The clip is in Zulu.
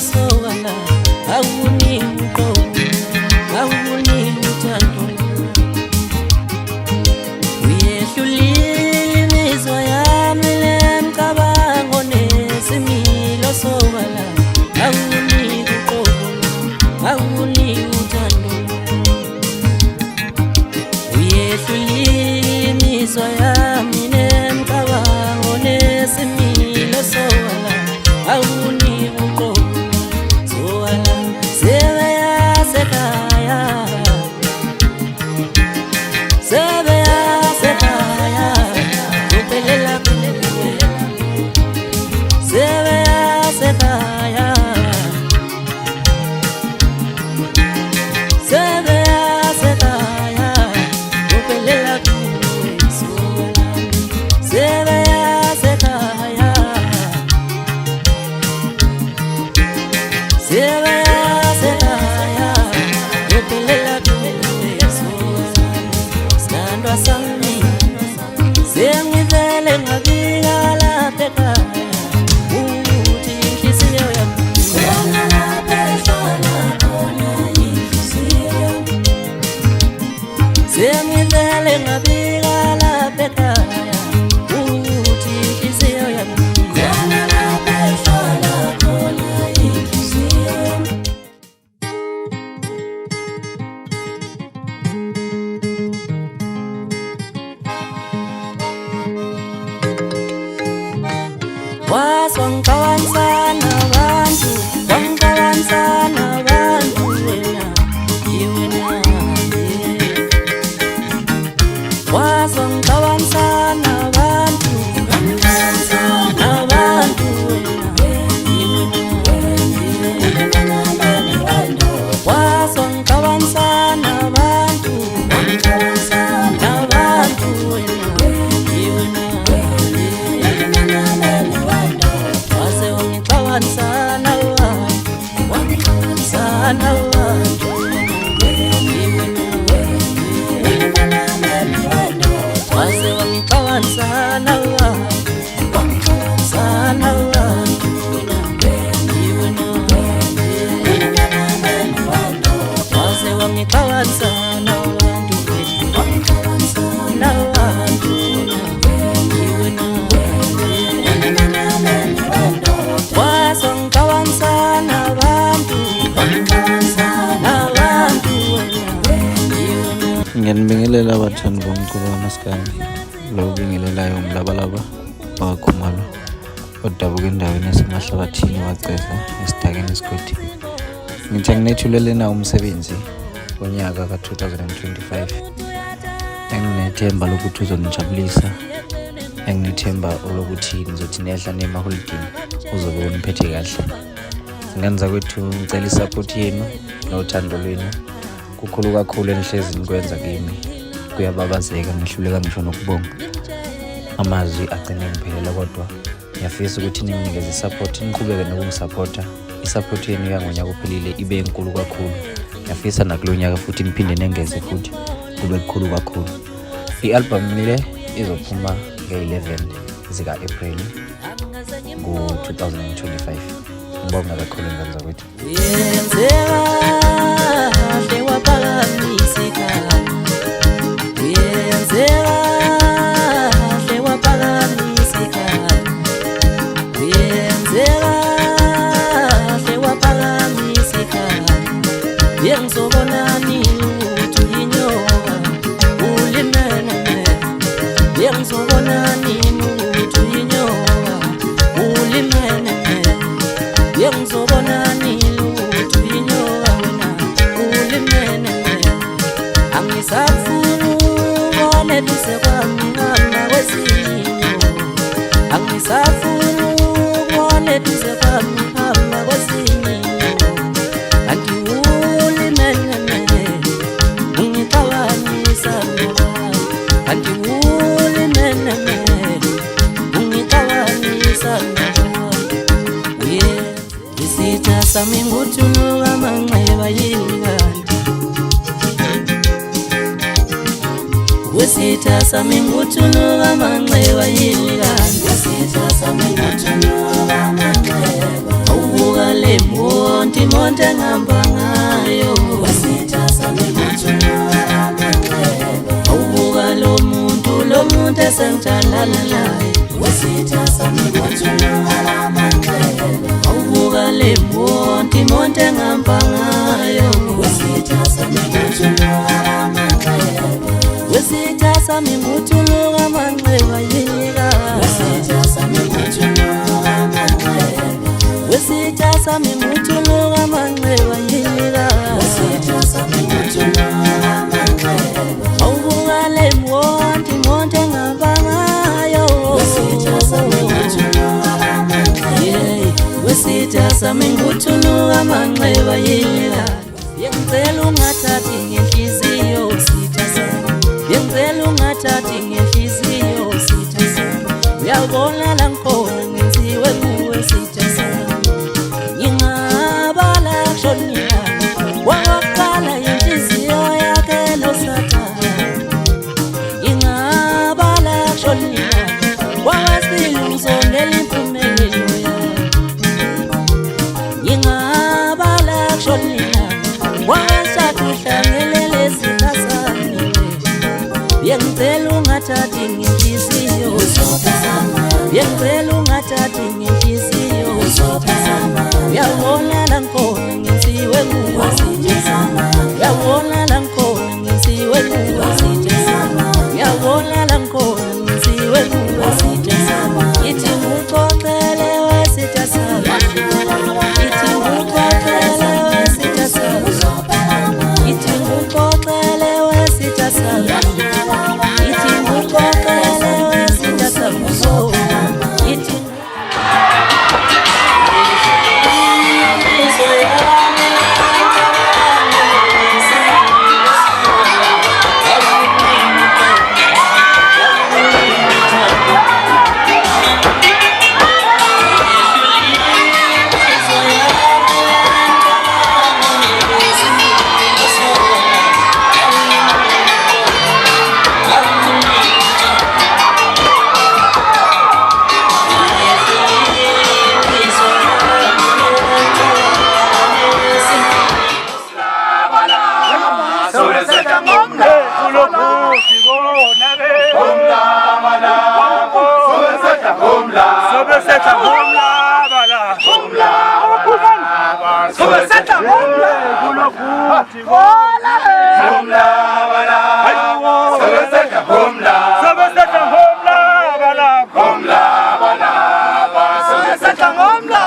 sowala awuni uqobo awuni uthando uyehlulile imizwa yami lemcabango nesimilo sowala awuni uqobo awuni uthando uyehlulile imizwa yami lemcabango nesimilo sowala awuni uqobo sowala sebeya sekhaya upelela kuwe sebeya sekhaya upelela kuwe sowala sebeya sekhaya upelela kuwe sowala sithandwa sami sengivele ngabika lapha ekhaya ukuthi inhliziyo yami khona lapha ehlala khona inhliziyo sengivele ngabika lapha ekhaya ukuthi inhliziyo yami khona lapha ehlala khona inhliziyo Wangikawansana abantu wena iwena wangikawansana abantu wena iwena wangikawansana abantu wena iwena Sana ngiyanibingelela abathandi bomculo wamaskandi lo ubingelelayo umlabalaba wakhumalo odabuka endaweni esemahlabathini waceza esidakeni esigodi ngithi anginethulelena umsebenzi wonyaka ka-2025 enginethemba lokuthi uzonijabulisa enginethemba lokuthi nizothi nehla nemaholidini uzobe uniphethe kahle ngenza kwethu ngicela isupport yenu nothando lwenu kukhulu kakhulu enihlezi nikwenza kimi kuyababazeka ngihluleka ngisho nokubonga amazwi agcine ngiphelela kodwa ngiyafisa ukuthi ninginikeze isupport niqhubeke nokungisupporta isupport yenu yangonyaka ophelile ibe enkulu kakhulu ngiyafisa nakulonyaka futhi niphinde nengeze futhi kube kukhulu kakhulu i-album le izophuma nge-11 zika April ngo-2025 ngibonga kakhulu ngenza kwethu Sami nguthunuka manxeba yingani Wesitha sami nguthunuka manxeba yingani Wesitha sami nguthunuka manxeba Awubuka lembo imonto engihamba ngayo. Wesitha sami nguthuluka lamanxeba. Awubuka lo muntu esengithandana naye. Wesitha sami nguthuluka lamanxeba. Awubuka le monto engihamba ngayo. Wesitha sami nguthuluka lamanxeba. Wesitha sami nguthuluka lamanxeba yika. Wesitha sami nguthuluka lamanxeba. Wesitha sami nguthuluka lamanxeba yika. Wesitha sami nguthuluka lamanxeba. Awubuka le monto engihamba ngayo. Wesitha sami nguthuluka lamanxeba. Wesitha sami nguthuluka lamanxeba yika. Ngicela ungathathi ngenhliziyo sitha sami. Ngicela ungathathi ngenhliziyo sitha sami. Uyabona la ngikhona ngenziwe kuwe sitha sami. Ngingabala kushonila waqala inhliziyo yakhe noSathane. Ngingabala kushonila wawasile uzongela impumelelo yakhe. Ngingabala kushonila washada uhlangelele sitha sami. Ngicela ungathathi ngenhliziyo sitha sami. Ngicela ungathathi ngenhliziyo sitha sami. Uyabona la ngikhona ngenziwe kuwe sitha sami. Uyabona la ngikhona ngenziwe kuwe sitha sami. Uyabona la ngikhona ngenziwe kuwe sitha sami. Ithi ngixoxele wesitha sami. Ithi ngixoxele wesitha sami. Ithi ngixoxele wesitha sami. Ithi ngixoxele wesitha sami. Ithi Homla